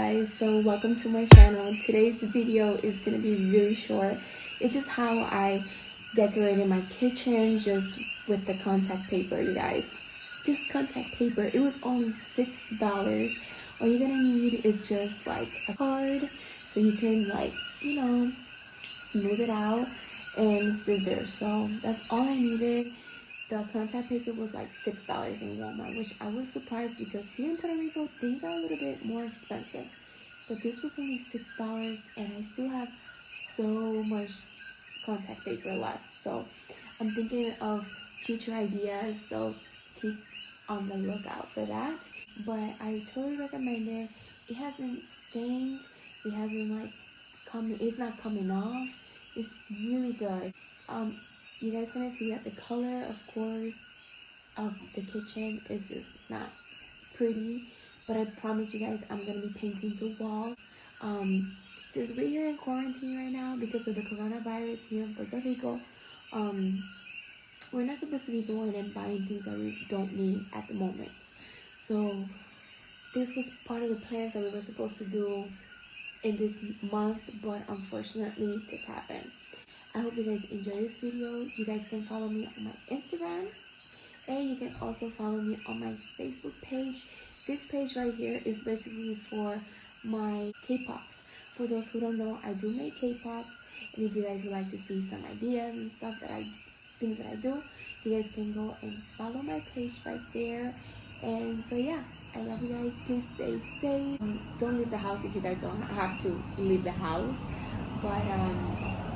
guys, so welcome to my channel. Today's video is gonna be really short. It's just how I decorated my kitchen just with the contact paper, you guys. Just contact paper. It was only $6. All you're gonna need is just like a card so you can smooth it out, and scissors. So that's all I needed. The contact paper was like $6 in Walmart, which I was surprised because here in Puerto Rico, things are a little bit more expensive. But this was only $6 and I still have so much contact paper left. So I'm thinking of future ideas, so keep on the lookout for that. But I totally recommend it. It hasn't stained, it hasn't it's not coming off. It's really good. You guys gonna see that the color, of course, of the kitchen is just not pretty, but I promise you guys I'm gonna be painting the walls. Since we're here in quarantine right now because of the coronavirus here in Puerto Rico, we're not supposed to be going and buying things that we don't need at the moment. So this was part of the plans that we were supposed to do in this month, but unfortunately this happened. I hope you guys enjoy this video. You guys can follow me on my Instagram, and you can also follow me on my Facebook page. This page right here is basically for my K-pops. For those who don't know, I do make K-pops, and if you guys would like to see some ideas and stuff things that I do, you guys can go and follow my page right there. And so yeah, I love you guys. Please stay safe. Don't leave the house if you guys don't have to leave the house, but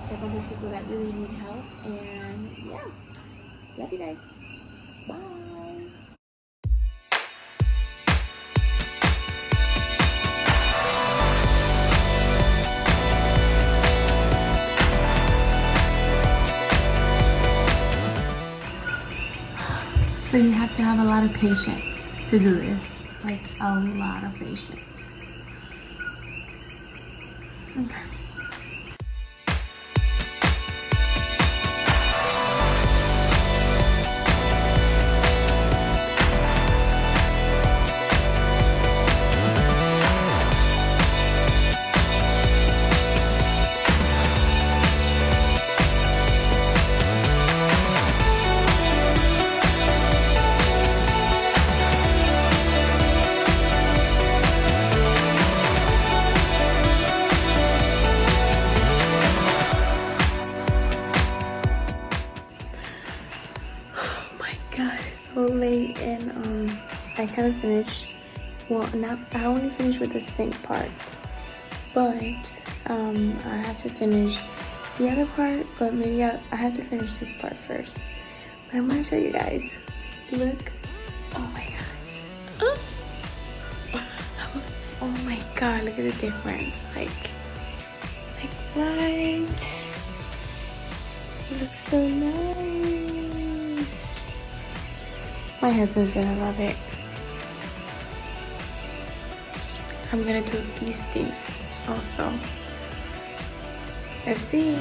check on the people that really need help. And yeah, love you guys. Bye. So you have to have a lot of patience to do this, like a lot of patience. Okay. So late, and I kind of finished. Well, I only finished with the sink part, but I have to finish the other part. But maybe I have to finish this part first. But I'm gonna show you guys. Look! Oh my gosh! Oh my god! Look at the difference. Like what? It looks so nice. My husband's gonna love it. I'm gonna do these things also. Let's see.